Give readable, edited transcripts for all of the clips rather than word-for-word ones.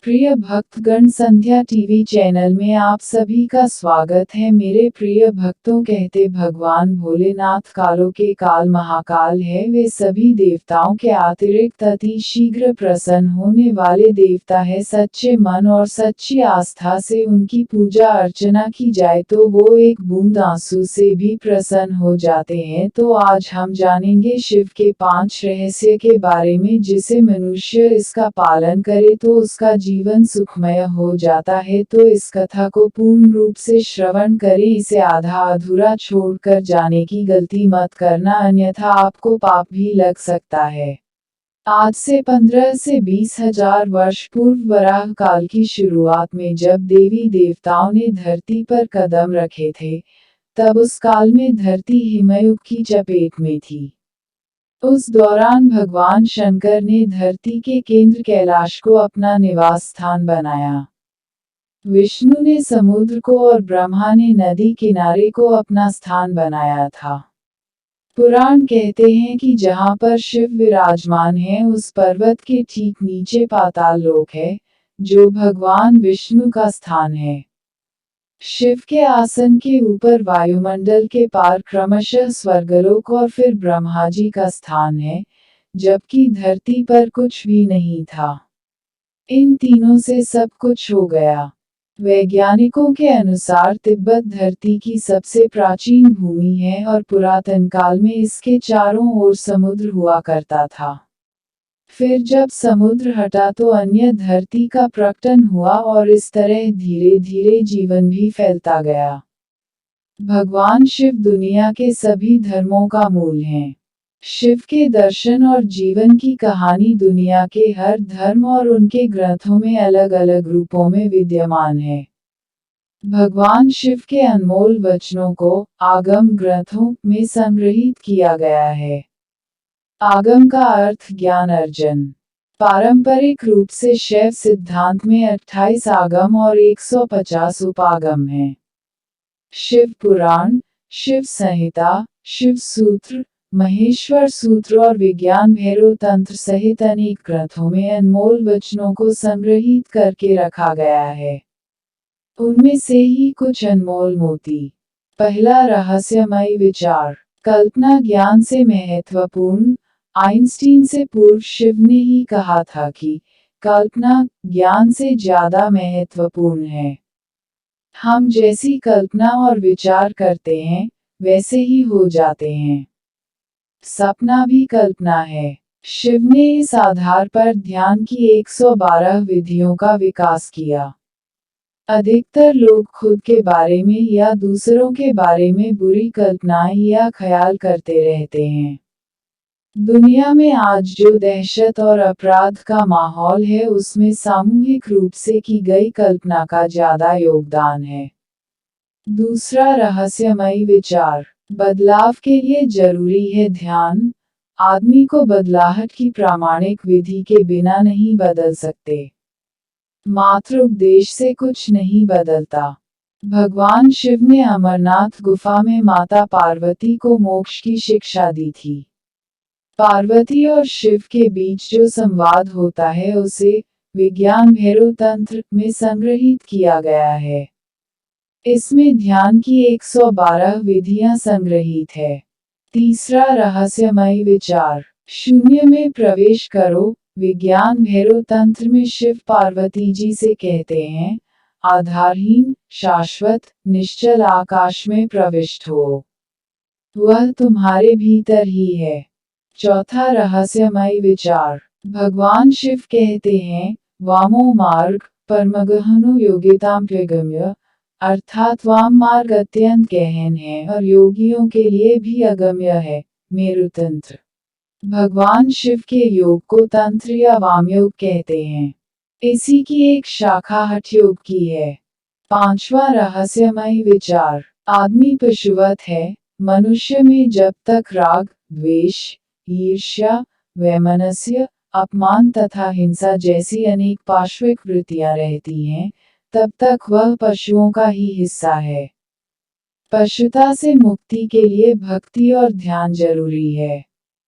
प्रिय भक्तगण, संध्या TV channel में आप सभी का स्वागत है। मेरे प्रिय भक्तों, कहते भगवान भोलेनाथ कालों के काल महाकाल है। वे सभी देवताओं के अतिरिक्त अति शीघ्र प्रसन्न होने वाले देवता है। सच्चे मन और सच्ची आस्था से उनकी पूजा अर्चना की जाए तो वो एक बूंद आंसू से भी प्रसन्न हो जाते हैं। तो आज हम जानेंगे शिव के 5 रहस्य के बारे में, जिसे मनुष्य इसका पालन करे तो उसका जीवन सुखमय हो जाता है। तो इस कथा को पूर्ण रूप से श्रवण करें, इसे आधा अधूरा छोड़कर जाने की गलती मत करना, अन्यथा आपको पाप भी लग सकता है। आज से 15 से 20 हजार वर्ष पूर्व वराह काल की शुरुआत में जब देवी देवताओं ने धरती पर कदम रखे थे, तब उस काल में धरती हिमयुग की चपेट में थी। उस दौरान भगवान शंकर ने धरती के केंद्र कैलाश को अपना निवास स्थान बनाया। विष्णु ने समुद्र को और ब्रह्मा ने नदी किनारे को अपना स्थान बनाया था। पुराण कहते हैं कि जहाँ पर शिव विराजमान है, उस पर्वत के ठीक नीचे पाताल लोक है, जो भगवान विष्णु का स्थान है। शिव के आसन के ऊपर वायुमंडल के पार क्रमशः स्वर्गलोक और फिर ब्रह्मा जी का स्थान है, जबकि धरती पर कुछ भी नहीं था। इन तीनों से सब कुछ हो गया। वैज्ञानिकों के अनुसार तिब्बत धरती की सबसे प्राचीन भूमि है और पुरातन काल में इसके चारों ओर समुद्र हुआ करता था। फिर जब समुद्र हटा तो अन्य धरती का प्रकटन हुआ और इस तरह धीरे धीरे जीवन भी फैलता गया। भगवान शिव दुनिया के सभी धर्मों का मूल हैं। शिव के दर्शन और जीवन की कहानी दुनिया के हर धर्म और उनके ग्रंथों में अलग अलग रूपों में विद्यमान है। भगवान शिव के अनमोल वचनों को आगम ग्रंथों में संग्रहित किया गया है। आगम का अर्थ ज्ञान अर्जन। पारंपरिक रूप से शैव सिद्धांत में 28 आगम और 150 उपागम हैं। शिव पुराण, शिव संहिता, शिव सूत्र, महेश्वर सूत्र और विज्ञान भैरव तंत्र सहित अनेक ग्रंथों में अनमोल वचनों को संग्रहित करके रखा गया है। उनमें से ही कुछ अनमोल मोती। पहला रहस्यमय विचार। कल्पना ज्ञान से महत्वपूर्ण। आइंस्टीन से पूर्व शिव ने ही कहा था कि कल्पना ज्ञान से ज्यादा महत्वपूर्ण है। हम जैसी कल्पना और विचार करते हैं, वैसे ही हो जाते हैं। सपना भी कल्पना है। शिव ने इस आधार पर ध्यान की 112 विधियों का विकास किया। अधिकतर लोग खुद के बारे में या दूसरों के बारे में बुरी कल्पनाएं या ख्याल करते रहते हैं। दुनिया में आज जो दहशत और अपराध का माहौल है, उसमें सामूहिक रूप से की गई कल्पना का ज्यादा योगदान है। दूसरा रहस्यमय विचार। बदलाव के लिए जरूरी है ध्यान। आदमी को बदलाहट की प्रामाणिक विधि के बिना नहीं बदल सकते। मात्र उपदेश से कुछ नहीं बदलता। भगवान शिव ने अमरनाथ गुफा में माता पार्वती को मोक्ष की शिक्षा दी थी। पार्वती और शिव के बीच जो संवाद होता है, उसे विज्ञान भैरव तंत्र में संग्रहित किया गया है। इसमें ध्यान की 112 विधियां संग्रहित है। तीसरा रहस्यमय विचार। शून्य में प्रवेश करो। विज्ञान भैरव तंत्र में शिव पार्वती जी से कहते हैं, आधारहीन, शाश्वत, निश्चल आकाश में प्रविष्ट हो। वह तुम्हारे भीतर ही है। चौथा रहस्यमय विचार। भगवान शिव कहते हैं, वामो मार्ग परमगहनो योगिताम्प्यगम्य, अर्थात वाम मार्ग अत्यंत गहन है और योगियों के लिए भी अगम्य है। मेरुतंत्र। भगवान शिव के योग को तंत्र या वामयोग कहते हैं। इसी की एक शाखा हठ योग की है। पांचवा रहस्यमय विचार। आदमी पशुवत है। मनुष्य में जब तक राग, द्वेष, ईर्ष्या, वैमनस्य, अपमान तथा हिंसा जैसी अनेक पार्श्विक वृत्तियां रहती हैं, तब तक वह पशुओं का ही हिस्सा है। पशुता से मुक्ति के लिए भक्ति और ध्यान जरूरी है।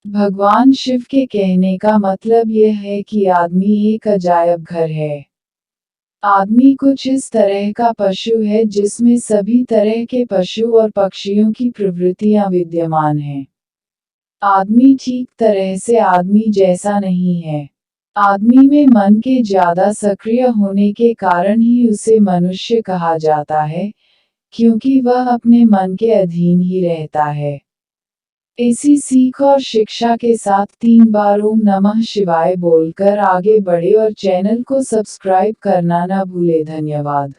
भगवान शिव के कहने का मतलब यह है कि आदमी एक अजायब घर है। आदमी कुछ इस तरह का पशु है जिसमें सभी तरह के पशु और पक्षियों की प्रवृत्तियां विद्यमान हैं। आदमी ठीक तरह से आदमी जैसा नहीं है। आदमी में मन के ज्यादा सक्रिय होने के कारण ही उसे मनुष्य कहा जाता है, क्योंकि वह अपने मन के अधीन ही रहता है। ऐसी सीख और शिक्षा के साथ 3 बार ओम नमः शिवाय बोलकर आगे बढ़े और चैनल को सब्सक्राइब करना न भूले। धन्यवाद।